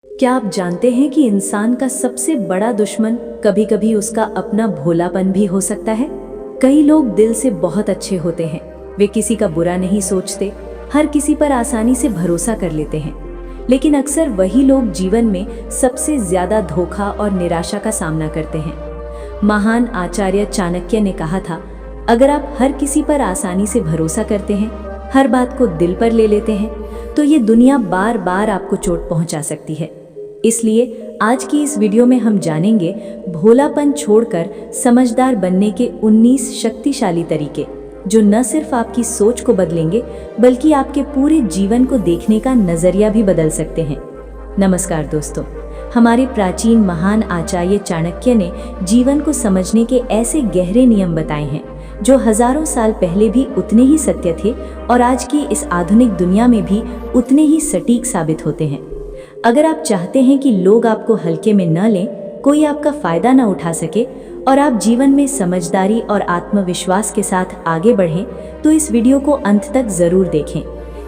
क्या आप जानते हैं कि इंसान का सबसे बड़ा दुश्मन कभी कभी उसका अपना भोलापन भी हो सकता है। कई लोग दिल से बहुत अच्छे होते हैं, वे किसी का बुरा नहीं सोचते, हर किसी पर आसानी से भरोसा कर लेते हैं। लेकिन अक्सर वही लोग जीवन में सबसे ज्यादा धोखा और निराशा का सामना करते हैं। महान आचार्य चाणक्य ने कहा था, अगर आप हर किसी पर आसानी से भरोसा करते हैं, हर बात को दिल पर ले लेते हैं, तो ये दुनिया बार बार आपको चोट पहुंचा सकती है। इसलिए आज की इस वीडियो में हम जानेंगे भोलापन छोड़कर समझदार बनने के 19 शक्तिशाली तरीके, जो न सिर्फ आपकी सोच को बदलेंगे बल्कि आपके पूरे जीवन को देखने का नजरिया भी बदल सकते हैं। नमस्कार दोस्तों, हमारे प्राचीन महान आचार्य चाणक्य ने जीवन को समझने के ऐसे गहरे नियम बताए हैं जो हजारों साल पहले भी उतने ही सत्य थे और आज की इस आधुनिक दुनिया में भी उतने ही सटीक साबित होते हैं। अगर आप चाहते हैं कि लोग आपको हल्के में न लें, कोई आपका फायदा न उठा सके और आप जीवन में समझदारी और आत्मविश्वास के साथ आगे बढ़ें, तो इस वीडियो को अंत तक जरूर देखें,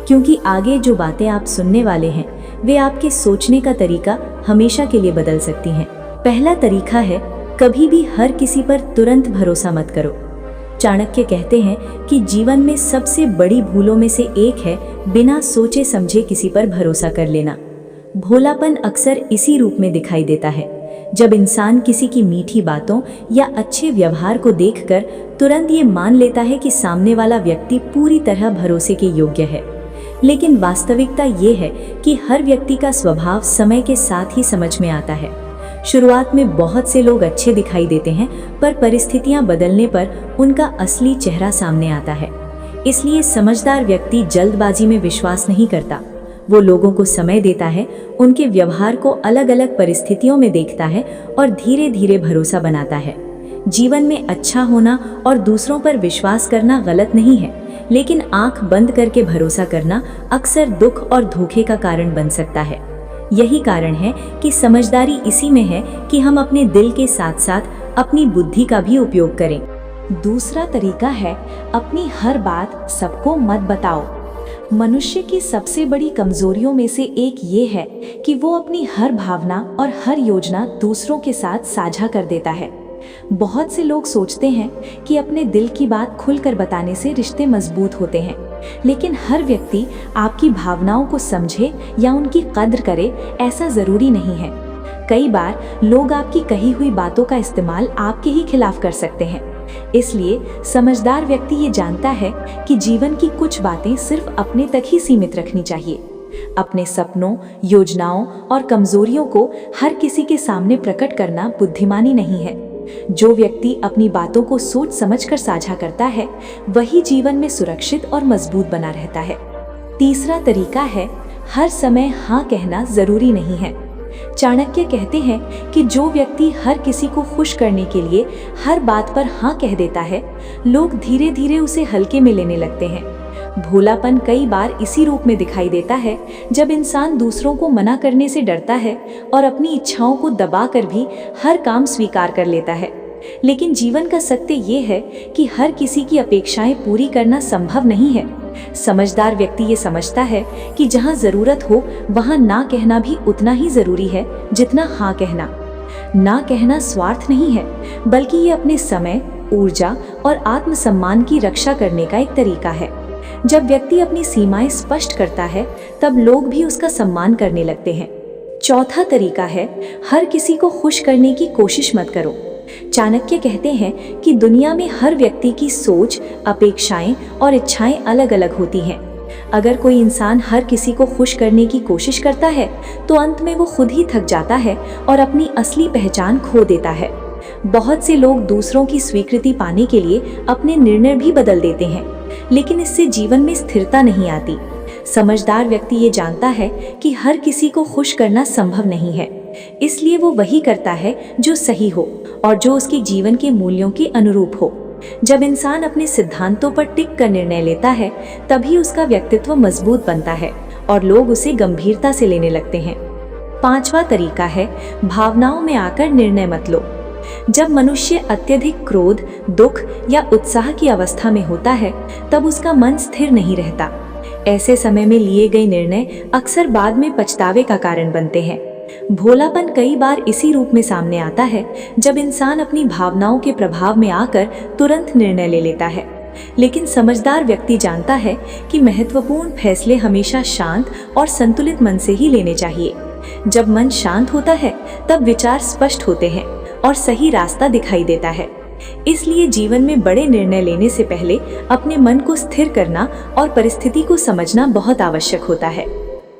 क्योंकि आगे जो बातें आप सुनने वाले हैं वे आपके सोचने का तरीका हमेशा के लिए बदल सकती हैं। पहला तरीका है, कभी भी हर किसी पर तुरंत भरोसा मत करो। चाणक्य कहते हैं कि जीवन में सबसे बड़ी भूलों में से एक है बिना सोचे समझे किसी पर भरोसा कर लेना। भोलापन अक्सर इसी रूप में दिखाई देता है, जब इंसान किसी की मीठी बातों या अच्छे व्यवहार को देखकर तुरंत ये मान लेता है कि सामने वाला व्यक्ति पूरी तरह भरोसे के योग्य है। लेकिन वास्तविकता ये है कि हर व्यक्ति का स्वभाव समय के साथ ही समझ में आता है। शुरुआत में बहुत से लोग अच्छे दिखाई देते हैं, पर परिस्थितियां बदलने पर उनका असली चेहरा सामने आता है। इसलिए समझदार व्यक्ति जल्दबाजी में विश्वास नहीं करता। वो लोगों को समय देता है, उनके व्यवहार को अलग अलग परिस्थितियों में देखता है और धीरे धीरे भरोसा बनाता है। जीवन में अच्छा होना और दूसरों पर विश्वास करना गलत नहीं है, लेकिन आंख बंद करके भरोसा करना अक्सर दुख और धोखे का कारण बन सकता है। यही कारण है कि समझदारी इसी में है कि हम अपने दिल के साथ साथ अपनी बुद्धि का भी उपयोग करें। दूसरा तरीका है, अपनी हर बात सबको मत बताओ। मनुष्य की सबसे बड़ी कमजोरियों में से एक ये है कि वो अपनी हर भावना और हर योजना दूसरों के साथ साझा कर देता है। बहुत से लोग सोचते हैं कि अपने दिल की बात खुलकर बताने से रिश्ते मजबूत होते हैं, लेकिन हर व्यक्ति आपकी भावनाओं को समझे या उनकी कद्र करे, ऐसा जरूरी नहीं है। कई बार लोग आपकी कही हुई बातों का इस्तेमाल आपके ही खिलाफ कर सकते हैं। इसलिए समझदार व्यक्ति ये जानता है कि जीवन की कुछ बातें सिर्फ अपने तक ही सीमित रखनी चाहिए। अपने सपनों, योजनाओं और कमजोरियों को हर किसी के सामने प्रकट करना बुद्धिमानी नहीं है। जो व्यक्ति अपनी बातों को सोच समझकर साझा करता है, वही जीवन में सुरक्षित और मजबूत बना रहता है। तीसरा तरीका है, हर समय हाँ कहना जरूरी नहीं है। चाणक्य कहते हैं कि जो व्यक्ति हर किसी को खुश करने के लिए हर बात पर हाँ कह देता है, लोग धीरे धीरे उसे हल्के में लेने लगते हैं। भोलापन कई बार इसी रूप में दिखाई देता है, जब इंसान दूसरों को मना करने से डरता है और अपनी इच्छाओं को दबाकर भी हर काम स्वीकार कर लेता है। लेकिन जीवन का सत्य ये है कि हर किसी की अपेक्षाएं पूरी करना संभव नहीं है। समझदार व्यक्ति ये समझता है कि जहां जरूरत हो वहां ना कहना भी उतना ही जरूरी है जितना हाँ कहना। ना कहना स्वार्थ नहीं है, बल्कि ये अपने समय, ऊर्जा और आत्मसम्मान की रक्षा करने का एक तरीका है। जब व्यक्ति अपनी सीमाएं स्पष्ट करता है, तब लोग भी उसका सम्मान करने लगते हैं। चौथा तरीका है, हर किसी को खुश करने की कोशिश मत करो। चाणक्य कहते हैं कि दुनिया में हर व्यक्ति की सोच, अपेक्षाएं और इच्छाएं अलग अलग होती हैं। अगर कोई इंसान हर किसी को खुश करने की कोशिश करता है, तो अंत में वो खुद ही थक जाता है और अपनी असली पहचान खो देता है। बहुत से लोग दूसरों की स्वीकृति पाने के लिए अपने निर्णय भी बदल देते हैं, लेकिन इससे जीवन में स्थिरता नहीं आती। समझदार व्यक्ति ये जानता है कि हर किसी को खुश करना संभव नहीं है, इसलिए वो वही करता है जो सही हो और जो उसके जीवन के मूल्यों के अनुरूप हो। जब इंसान अपने सिद्धांतों पर टिक कर निर्णय लेता है, तभी उसका व्यक्तित्व मजबूत बनता है और लोग उसे गंभीरता से लेने लगते हैं। पांचवा तरीका है, भावनाओं में आकर निर्णय मत लो। जब मनुष्य अत्यधिक क्रोध, दुख या उत्साह की अवस्था में होता है, तब उसका मन स्थिर नहीं रहता। ऐसे समय में लिए गए निर्णय अक्सर बाद में पछतावे का कारण बनते हैं। भोलापन कई बार इसी रूप में सामने आता है जब इंसान अपनी भावनाओं के प्रभाव में आकर तुरंत निर्णय ले लेता है। लेकिन समझदार व्यक्ति जानता है कि महत्वपूर्ण फैसले हमेशा शांत और संतुलित मन से ही लेने चाहिए। जब मन शांत होता है तब विचार स्पष्ट होते हैं और सही रास्ता दिखाई देता है। इसलिए जीवन में बड़े निर्णय लेने से पहले अपने मन को स्थिर करना और परिस्थिति को समझना बहुत आवश्यक होता है।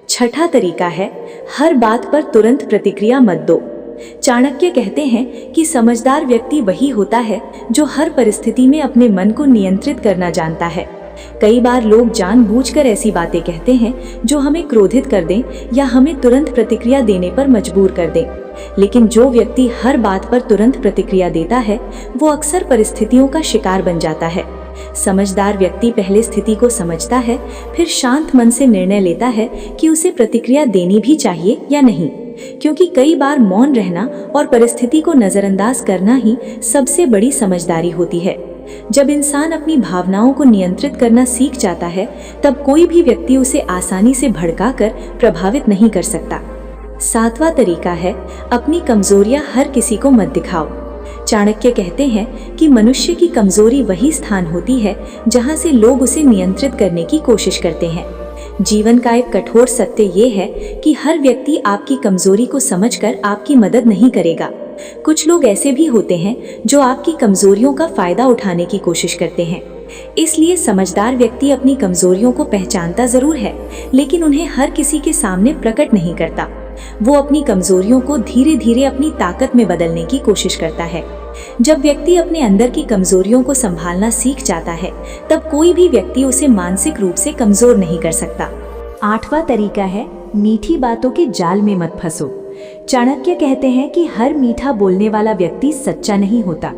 छठा तरीका है, हर बात पर तुरंत प्रतिक्रिया मत दो। चाणक्य कहते हैं कि समझदार व्यक्ति वही होता है जो हर परिस्थिति में अपने मन को नियंत्रित करना जानता है। कई बार लोग जानबूझकर ऐसी बातें कहते हैं जो हमें क्रोधित कर दें या हमें तुरंत प्रतिक्रिया देने पर मजबूर कर दें। लेकिन जो व्यक्ति हर बात पर तुरंत प्रतिक्रिया देता है वो अक्सर परिस्थितियों का शिकार बन जाता है। समझदार व्यक्ति पहले स्थिति को समझता है, फिर शांत मन से निर्णय लेता है कि उसे प्रतिक्रिया देनी भी चाहिए या नहीं, क्योंकि कई बार मौन रहना और परिस्थिति को नजरअंदाज करना ही सबसे बड़ी समझदारी होती है। जब इंसान अपनी भावनाओं को नियंत्रित करना सीख जाता है तब कोई भी व्यक्ति उसे आसानी से भड़काकर प्रभावित नहीं कर सकता। सातवां तरीका है, अपनी कमजोरियां हर किसी को मत दिखाओ। चाणक्य कहते हैं कि मनुष्य की कमजोरी वही स्थान होती है जहां से लोग उसे नियंत्रित करने की कोशिश करते हैं। जीवन का एक कठोर सत्य ये है कि हर व्यक्ति आपकी कमजोरी को समझकर आपकी मदद नहीं करेगा। कुछ लोग ऐसे भी होते हैं जो आपकी कमजोरियों का फायदा उठाने की कोशिश करते हैं। इसलिए समझदार व्यक्ति अपनी कमजोरियों को पहचानता जरूर है, लेकिन उन्हें हर किसी के सामने प्रकट नहीं करता। वो अपनी कमजोरियों को धीरे धीरे अपनी ताकत में बदलने की कोशिश करता है। जब व्यक्ति अपने अंदर की कमजोरियों को संभालना सीख जाता है तब कोई भी व्यक्ति उसे मानसिक रूप से कमजोर नहीं कर सकता। आठवां तरीका है, मीठी बातों के जाल में मत फंसो। चाणक्य कहते हैं कि हर मीठा बोलने वाला व्यक्ति सच्चा नहीं होता।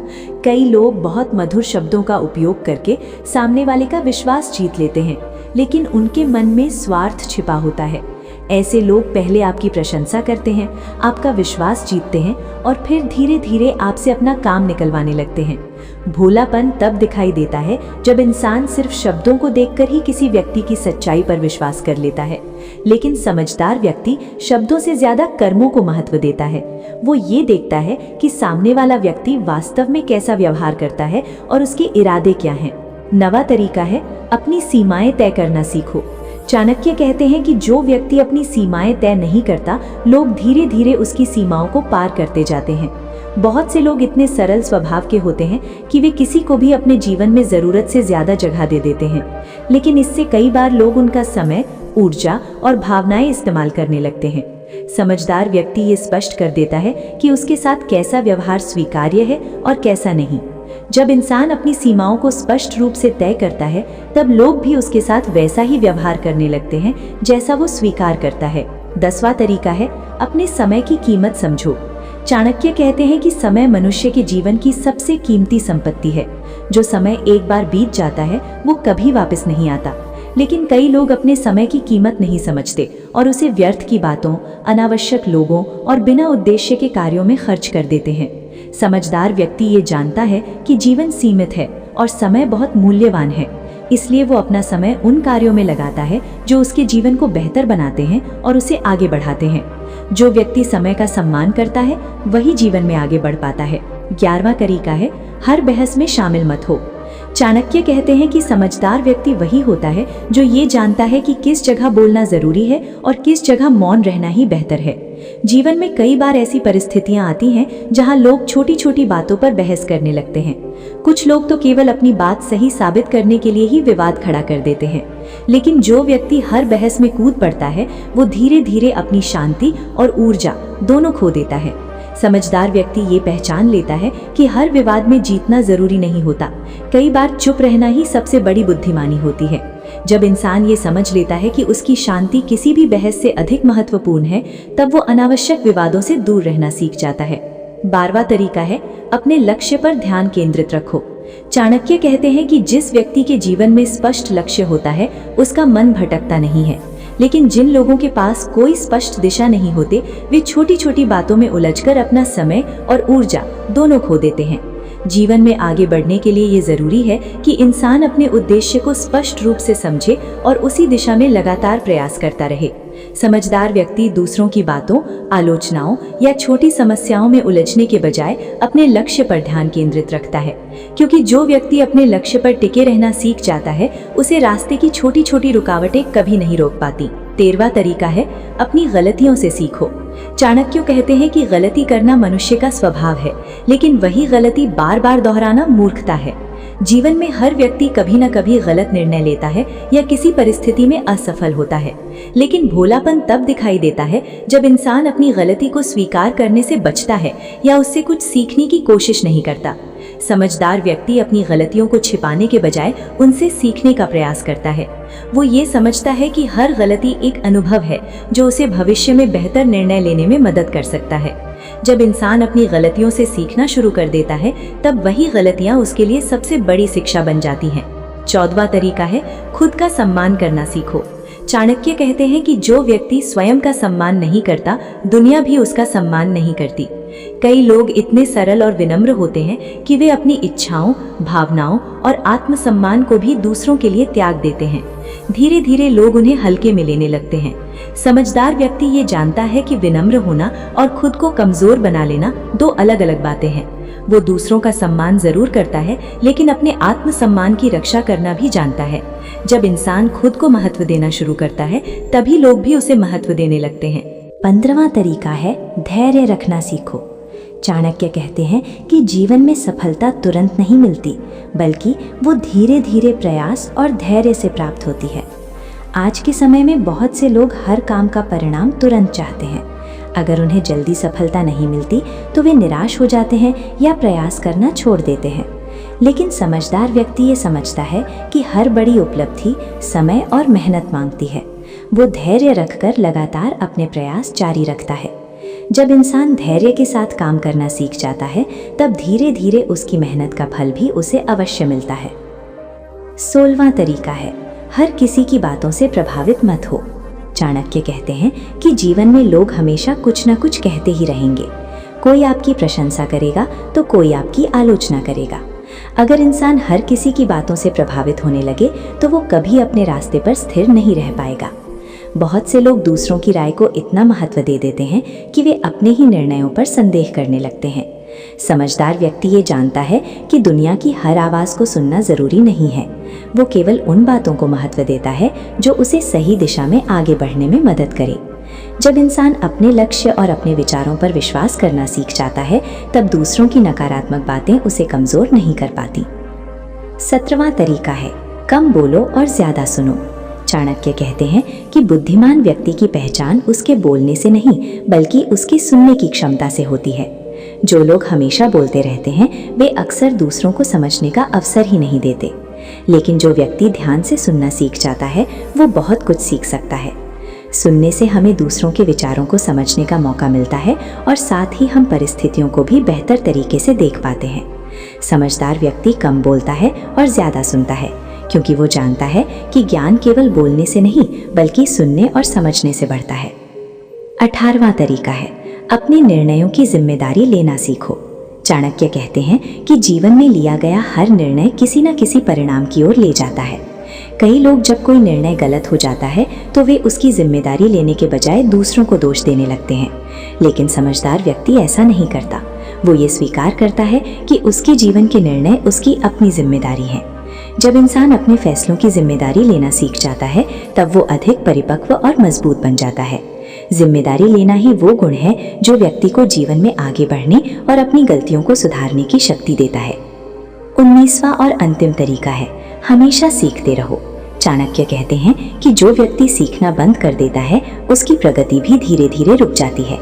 कई लोग बहुत मधुर शब्दों का उपयोग करके सामने वाले का विश्वास जीत लेते हैं, लेकिन उनके मन में स्वार्थ छिपा होता है। ऐसे लोग पहले आपकी प्रशंसा करते हैं, आपका विश्वास जीतते हैं और फिर धीरे धीरे आपसे अपना काम निकलवाने लगते हैं। भोलापन तब दिखाई देता है जब इंसान सिर्फ शब्दों को देखकर ही किसी व्यक्ति की सच्चाई पर विश्वास कर लेता है, लेकिन समझदार व्यक्ति शब्दों से ज्यादा कर्मों को महत्व देता है। वो ये देखता है कि सामने वाला व्यक्ति वास्तव में कैसा व्यवहार करता है और उसके इरादे क्या हैं। नवा तरीका है, अपनी सीमाएं तय करना सीखो। चाणक्य कहते हैं कि जो व्यक्ति अपनी सीमाएं तय नहीं करता, लोग धीरे धीरे उसकी सीमाओं को पार करते जाते हैं। बहुत से लोग इतने सरल स्वभाव के होते हैं कि वे किसी को भी अपने जीवन में जरूरत से ज्यादा जगह दे देते हैं, लेकिन इससे कई बार लोग उनका समय, ऊर्जा और भावनाएं इस्तेमाल करने लगते हैं। समझदार व्यक्ति ये स्पष्ट कर देता है कि उसके साथ कैसा व्यवहार स्वीकार्य है और कैसा नहीं। जब इंसान अपनी सीमाओं को स्पष्ट रूप से तय करता है तब लोग भी उसके साथ वैसा ही व्यवहार करने लगते हैं जैसा वो स्वीकार करता है। 10वां तरीका है, अपने समय की कीमत समझो। चाणक्य कहते हैं कि समय मनुष्य के जीवन की सबसे कीमती संपत्ति है। जो समय एक बार बीत जाता है वो कभी वापस नहीं आता, लेकिन कई लोग अपने समय की कीमत नहीं समझते और उसे व्यर्थ की बातों, अनावश्यक लोगों और बिना उद्देश्य के कार्यों में खर्च कर देते हैं। समझदार व्यक्ति ये जानता है कि जीवन सीमित है और समय बहुत मूल्यवान है, इसलिए वो अपना समय उन कार्यों में लगाता है जो उसके जीवन को बेहतर बनाते हैं और उसे आगे बढ़ाते हैं। जो व्यक्ति समय का सम्मान करता है वही जीवन में आगे बढ़ पाता है। 11वां तरीका है, हर बहस में शामिल मत हो। चाणक्य कहते हैं कि समझदार व्यक्ति वही होता है जो ये जानता है कि किस जगह बोलना जरूरी है और किस जगह मौन रहना ही बेहतर है। जीवन में कई बार ऐसी परिस्थितियां आती हैं जहां लोग छोटी छोटी बातों पर बहस करने लगते हैं। कुछ लोग तो केवल अपनी बात सही साबित करने के लिए ही विवाद खड़ा कर देते हैं, लेकिन जो व्यक्ति हर बहस में कूद पड़ता है वो धीरे धीरे अपनी शांति और ऊर्जा दोनों खो देता है। समझदार व्यक्ति ये पहचान लेता है कि हर विवाद में जीतना जरूरी नहीं होता, कई बार चुप रहना ही सबसे बड़ी बुद्धिमानी होती है। जब इंसान ये समझ लेता है कि उसकी शांति किसी भी बहस से अधिक महत्वपूर्ण है, तब वो अनावश्यक विवादों से दूर रहना सीख जाता है। 12वां तरीका है, अपने लक्ष्य पर ध्यान केंद्रित रखो। चाणक्य कहते हैं कि जिस व्यक्ति के जीवन में स्पष्ट लक्ष्य होता है उसका मन भटकता नहीं है, लेकिन जिन लोगों के पास कोई स्पष्ट दिशा नहीं होते वे छोटी छोटी बातों में उलझकर अपना समय और ऊर्जा दोनों खो देते हैं। जीवन में आगे बढ़ने के लिए ये जरूरी है कि इंसान अपने उद्देश्य को स्पष्ट रूप से समझे और उसी दिशा में लगातार प्रयास करता रहे। समझदार व्यक्ति दूसरों की बातों, आलोचनाओं या छोटी समस्याओं में उलझने के बजाय अपने लक्ष्य पर ध्यान केंद्रित रखता है, क्योंकि जो व्यक्ति अपने लक्ष्य पर टिके रहना सीख जाता है उसे रास्ते की छोटी छोटी रुकावटें कभी नहीं रोक पाती। 13वां तरीका है, अपनी गलतियों से सीखो। चाणक्य कहते हैं कि गलती करना मनुष्य का स्वभाव है, लेकिन वही गलती बार बार दोहराना मूर्खता है। जीवन में हर व्यक्ति कभी न कभी गलत निर्णय लेता है या किसी परिस्थिति में असफल होता है, लेकिन भोलापन तब दिखाई देता है जब इंसान अपनी गलती को स्वीकार करने से बचता है या उससे कुछ सीखने की कोशिश नहीं करता। समझदार व्यक्ति अपनी गलतियों को छिपाने के बजाय उनसे सीखने का प्रयास करता है। वो ये समझता है कि हर गलती एक अनुभव है जो उसे भविष्य में बेहतर निर्णय लेने में मदद कर सकता है। जब इंसान अपनी गलतियों से सीखना शुरू कर देता है, तब वही गलतियां उसके लिए सबसे बड़ी शिक्षा बन जाती हैं। 14वां तरीका है, खुद का सम्मान करना सीखो। चाणक्य कहते हैं कि जो व्यक्ति स्वयं का सम्मान नहीं करता, दुनिया भी उसका सम्मान नहीं करती। कई लोग इतने सरल और विनम्र होते हैं कि वे अपनी इच्छाओं, भावनाओं और आत्मसम्मान को भी दूसरों के लिए त्याग देते हैं। धीरे धीरे लोग उन्हें हल्के में लेने लगते हैं। समझदार व्यक्ति ये जानता है कि विनम्र होना और खुद को कमजोर बना लेना दो अलग अलग बातें हैं। वो दूसरों का सम्मान जरूर करता है, लेकिन अपने आत्मसम्मान की रक्षा करना भी जानता है। जब इंसान खुद को महत्व देना शुरू करता है, तभी लोग भी उसे महत्व देने लगते हैं। 15वां तरीका है, धैर्य रखना सीखो। चाणक्य कहते हैं कि जीवन में सफलता तुरंत नहीं मिलती, बल्कि वो धीरे धीरे प्रयास और धैर्य से प्राप्त होती है। आज के समय में बहुत से लोग हर काम का परिणाम तुरंत चाहते हैं। अगर उन्हें जल्दी सफलता नहीं मिलती तो वे निराश हो जाते हैं या प्रयास करना छोड़ देते हैं। लेकिन समझदार व्यक्ति ये समझता है कि हर बड़ी उपलब्धि समय और मेहनत मांगती है। वो धैर्य रखकर लगातार अपने प्रयास जारी रखता है। जब इंसान धैर्य के साथ काम करना सीख जाता है, तब धीरे धीरे उसकी मेहनत का फल भी उसे अवश्य मिलता है। 16वां तरीका है, हर किसी की बातों से प्रभावित मत हो। चाणक्य कहते हैं कि जीवन में लोग हमेशा कुछ न कुछ कहते ही रहेंगे। कोई आपकी प्रशंसा करेगा तो कोई आपकी आलोचना करेगा। अगर इंसान हर किसी की बातों से प्रभावित होने लगे तो वो कभी अपने रास्ते पर स्थिर नहीं रह पाएगा। बहुत से लोग दूसरों की राय को इतना महत्व दे देते हैं कि वे अपने ही निर्णयों पर संदेह करने लगते हैं। समझदार व्यक्ति ये जानता है कि दुनिया की हर आवाज़ को सुनना ज़रूरी नहीं है। वो केवल उन बातों को महत्व देता है जो उसे सही दिशा में आगे बढ़ने में मदद करे। जब इंसान अपने लक्ष्य और अपने विचारों पर विश्वास करना सीख जाता है, तब दूसरों की नकारात्मक बातें उसे कमज़ोर नहीं कर पाती। 17वां तरीका है, कम बोलो और ज़्यादा सुनो। चाणक्य कहते हैं कि बुद्धिमान व्यक्ति की पहचान उसके बोलने से नहीं, बल्कि उसकी सुनने की क्षमता से होती है। जो लोग हमेशा बोलते रहते हैं, वे अक्सर दूसरों को समझने का अवसर ही नहीं देते। लेकिन जो व्यक्ति ध्यान से सुनना सीख जाता है, वो बहुत कुछ सीख सकता है। सुनने से हमें दूसरों के विचारों को समझने का मौका मिलता है और साथ ही हम परिस्थितियों को भी बेहतर तरीके से देख पाते हैं। समझदार व्यक्ति कम बोलता है और ज़्यादा सुनता है, क्योंकि वो जानता है कि ज्ञान केवल बोलने से नहीं, बल्कि सुनने और समझने से बढ़ता है। 18वां तरीका है, अपने निर्णयों की जिम्मेदारी लेना सीखो। चाणक्य कहते हैं कि जीवन में लिया गया हर निर्णय किसी न किसी परिणाम की ओर ले जाता है। कई लोग जब कोई निर्णय गलत हो जाता है तो वे उसकी जिम्मेदारी लेने के बजाय दूसरों को दोष देने लगते हैं, लेकिन समझदार व्यक्ति ऐसा नहीं करता। वो ये स्वीकार करता है कि उसके जीवन के निर्णय उसकी अपनी जिम्मेदारी हैं। जब इंसान अपने फैसलों की जिम्मेदारी लेना सीख जाता है, तब वो अधिक परिपक्व और मजबूत बन जाता है। जिम्मेदारी लेना ही वो गुण है जो व्यक्ति को जीवन में आगे बढ़ने और अपनी गलतियों को सुधारने की शक्ति देता है। 19वां और अंतिम तरीका है, हमेशा सीखते रहो। चाणक्य कहते हैं कि जो व्यक्ति सीखना बंद कर देता है, उसकी प्रगति भी धीरे धीरे रुक जाती है।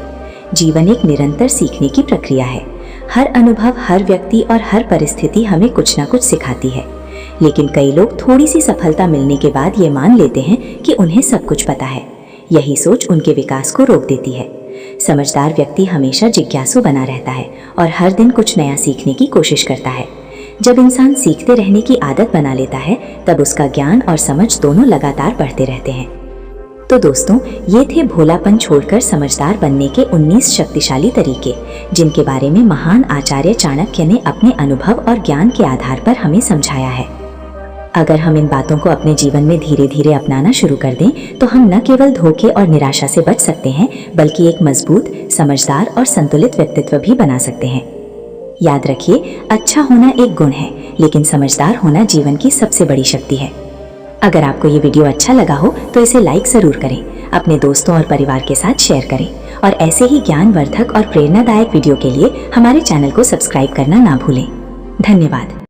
जीवन एक निरंतर सीखने की प्रक्रिया है। हर अनुभव, हर व्यक्ति और हर परिस्थिति हमें कुछ न कुछ सिखाती है। लेकिन कई लोग थोड़ी सी सफलता मिलने के बाद ये मान लेते हैं कि उन्हें सब कुछ पता है। यही सोच उनके विकास को रोक देती है। समझदार व्यक्ति हमेशा जिज्ञासु बना रहता है और हर दिन कुछ नया सीखने की कोशिश करता है। जब इंसान सीखते रहने की आदत बना लेता है, तब उसका ज्ञान और समझ दोनों लगातार बढ़ते रहते हैं। तो दोस्तों, ये थे भोलापन छोड़कर समझदार बनने के 19 शक्तिशाली तरीके, जिनके बारे में महान आचार्य चाणक्य ने अपने अनुभव और ज्ञान के आधार पर हमें समझाया है। अगर हम इन बातों को अपने जीवन में धीरे धीरे अपनाना शुरू कर दें तो हम न केवल धोखे और निराशा से बच सकते हैं, बल्कि एक मजबूत, समझदार और संतुलित व्यक्तित्व भी बना सकते हैं। याद रखिए, अच्छा होना एक गुण है, लेकिन समझदार होना जीवन की सबसे बड़ी शक्ति है। अगर आपको ये वीडियो अच्छा लगा हो तो इसे लाइक ज़रूर करें, अपने दोस्तों और परिवार के साथ शेयर करें और ऐसे ही ज्ञानवर्धक और प्रेरणादायक वीडियो के लिए हमारे चैनल को सब्सक्राइब करना ना भूलें। धन्यवाद।